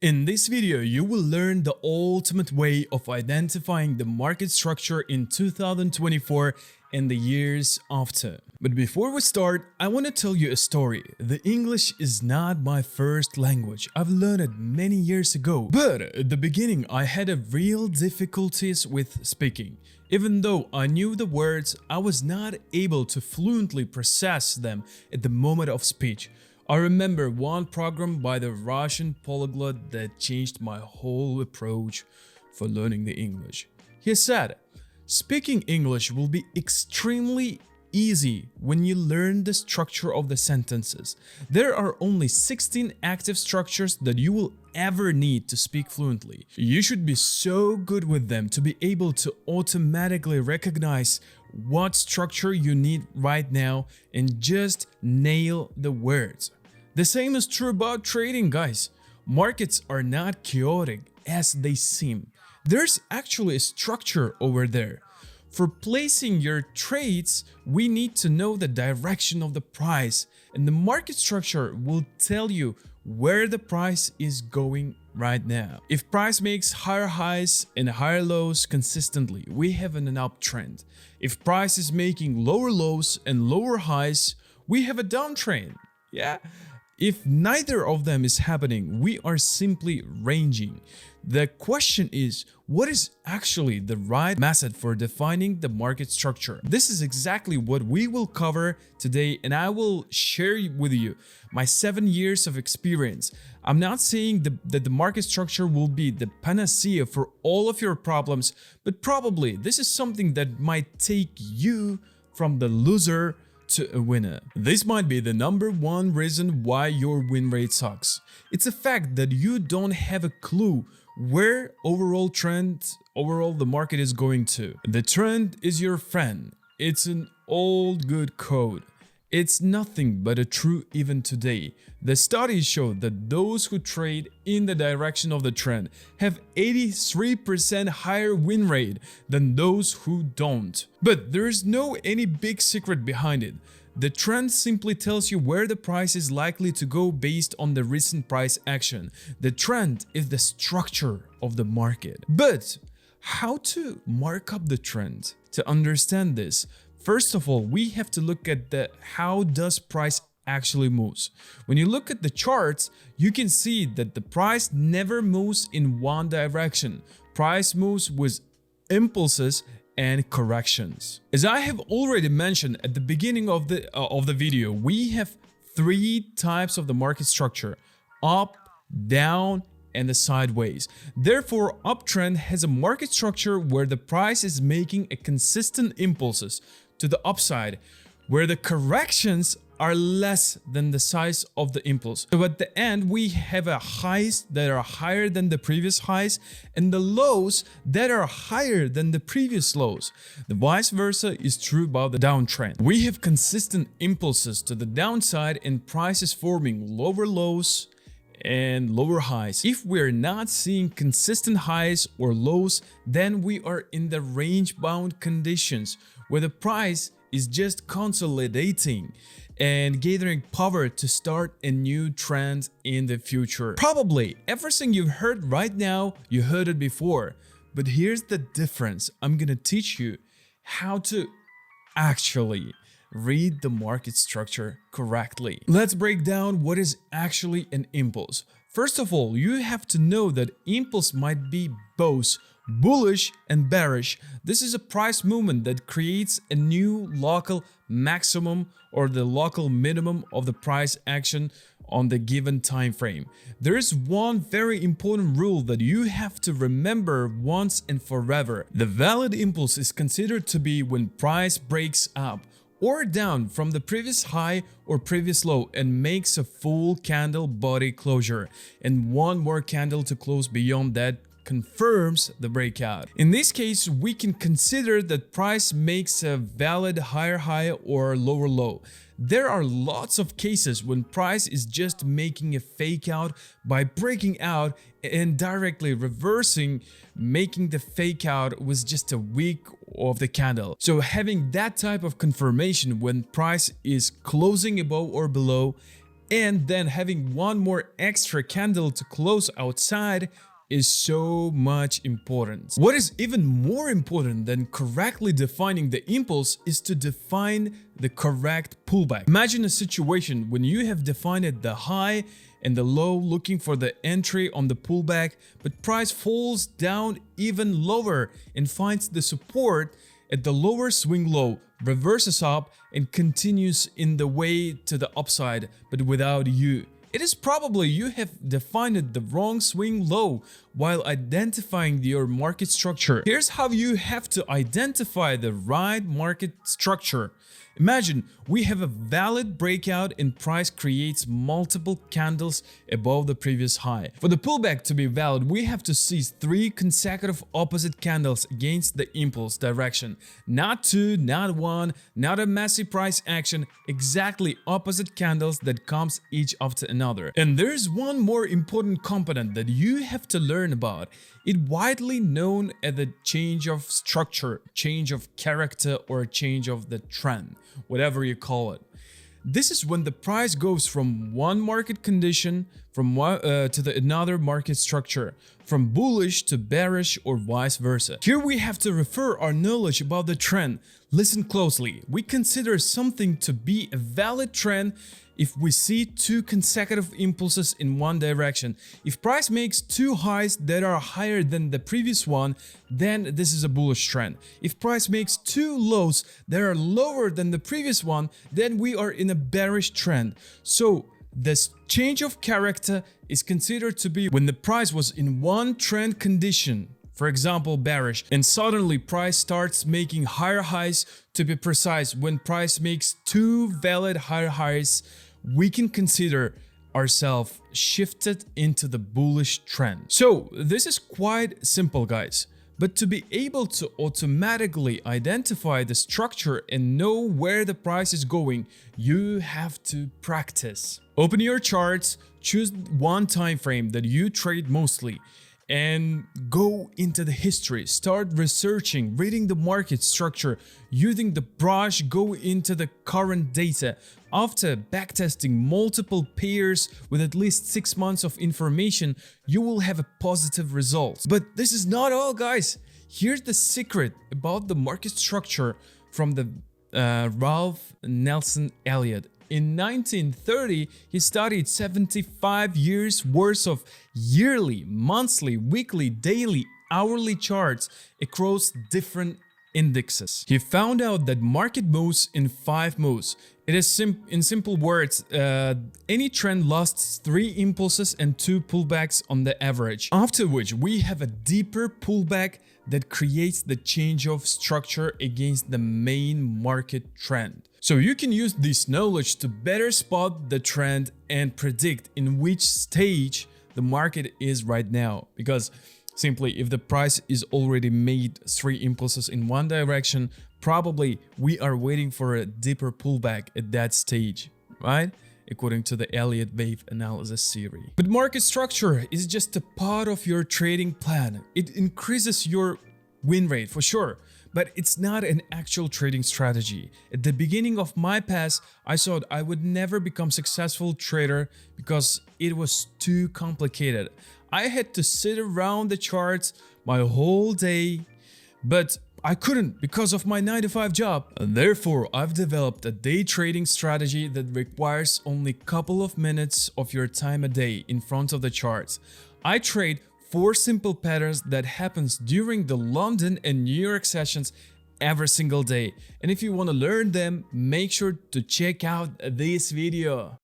In this video, you will learn the ultimate way of identifying the market structure in 2024 and the years after. But before we start, I want to tell you a story. The English is not my first language. I've learned it many years ago. But at the beginning, I had a real difficulties with speaking. Even though I knew the words, I was not able to fluently process them at the moment of speech. I remember one program by the Russian polyglot that changed my whole approach for learning the English. He said, speaking English will be extremely easy when you learn the structure of the sentences. There are only 16 active structures that you will ever need to speak fluently. You should be so good with them to be able to automatically recognize what structure you need right now and just nail the words. The same is true about trading, guys. Markets are not chaotic as they seem. There's actually a structure over there. For placing your trades, we need to know the direction of the price, and the market structure will tell you where the price is going right now. If price makes higher highs and higher lows consistently, we have an uptrend. If price is making lower lows and lower highs, we have a downtrend. Yeah? If neither of them is happening, we are simply ranging. The question is, what is actually the right method for defining the market structure? This is exactly what we will cover today, and I will share with you my 7 years of experience. I'm not saying that the market structure will be the panacea for all of your problems, but probably this is something that might take you from the loser to a winner. This might be the #1 reason why your win rate sucks. It's a fact that you don't have a clue where overall the market is going to. The trend is your friend. It's an old good code. It's nothing but a true even today. The studies show that those who trade in the direction of the trend have 83% higher win rate than those who don't. But there's no any big secret behind it. The trend simply tells you where the price is likely to go based on the recent price action. The trend is the structure of the market. But how to mark up the trend? To understand this, first of all, we have to look at how does price actually moves. When you look at the charts, you can see that the price never moves in one direction. Price moves with impulses and corrections. As I have already mentioned at the beginning of the video, we have 3 types of the market structure: up, down, and the sideways. Therefore, uptrend has a market structure where the price is making a consistent impulses to the upside, where the corrections are less than the size of the impulse. So at the end, we have a highs that are higher than the previous highs and the lows that are higher than the previous lows. The vice versa is true about the downtrend. We have consistent impulses to the downside and prices forming lower lows and lower highs. If we're not seeing consistent highs or lows, then we are in the range bound conditions where the price is just consolidating and gathering power to start a new trend in the future. Probably everything you've heard right now, you heard it before, but here's the difference. I'm gonna teach you how to actually read the market structure correctly. Let's break down what is actually an impulse. First of all, you have to know that impulse might be both bullish and bearish. This is a price movement that creates a new local maximum or the local minimum of the price action on the given time frame. There is one very important rule that you have to remember once and forever. The valid impulse is considered to be when price breaks up or down from the previous high or previous low and makes a full candle body closure, and one more candle to close beyond that confirms the breakout. In this case, we can consider that price makes a valid higher high or lower low. There are lots of cases when price is just making a fake out by breaking out and directly reversing, making the fake out with just a wick of the candle. So having that type of confirmation when price is closing above or below and then having one more extra candle to close outside is so much important. What is even more important than correctly defining the impulse is to define the correct pullback. Imagine a situation when you have defined the high and the low, looking for the entry on the pullback, but price falls down even lower and finds the support at the lower swing low, reverses up and continues in the way to the upside, but without you. It is probably you have defined the wrong swing low while identifying your market structure. Here's how you have to identify the right market structure. Imagine we have a valid breakout and price creates multiple candles above the previous high. For the pullback to be valid, we have to see 3 consecutive opposite candles against the impulse direction. Not 2, not 1, not a massive price action, exactly opposite candles that comes each after another. And there's one more important component that you have to learn about. It widely known as the change of structure, change of character, or change of the trend, whatever you call it. This is when the price goes from one market condition to the another market structure, from bullish to bearish or vice versa. Here we have to refer our knowledge about the trend. Listen closely. We consider something to be a valid trend if we see 2 consecutive impulses in one direction. If price makes 2 highs that are higher than the previous one, then this is a bullish trend. If price makes 2 lows that are lower than the previous one, then we are in a bearish trend. So this change of character is considered to be when the price was in one trend condition, for example bearish, and suddenly price starts making higher highs. To be precise, when price makes 2 valid higher highs, we can consider ourselves shifted into the bullish trend. So this is quite simple, guys. But to be able to automatically identify the structure and know where the price is going, you have to practice. Open your charts, choose one time frame that you trade mostly, and go into the history. Start researching, reading the market structure, using the brush, go into the current data. After backtesting multiple pairs with at least 6 months of information, you will have a positive result. But this is not all, guys. Here's the secret about the market structure from the Ralph Nelson Elliot. In 1930, he studied 75 years worth of yearly, monthly, weekly, daily, hourly charts across different indexes. He found out that market moves in 5 moves. It is in simple words, any trend lasts 3 impulses and 2 pullbacks on the average, after which we have a deeper pullback that creates the change of structure against the main market trend. So you can use this knowledge to better spot the trend and predict in which stage the market is right now, because simply if the price is already made 3 impulses in one direction, probably we are waiting for a deeper pullback at that stage, right? According to the Elliot Wave analysis theory. But market structure is just a part of your trading plan. It increases your win rate for sure, but it's not an actual trading strategy. At the beginning of my path, I thought I would never become a successful trader because it was too complicated. I had to sit around the charts my whole day, but I couldn't because of my 9-to-5 job. Therefore, I've developed a day trading strategy that requires only a couple of minutes of your time a day in front of the charts. I trade 4 simple patterns that happens during the London and New York sessions every single day. And if you want to learn them, make sure to check out this video.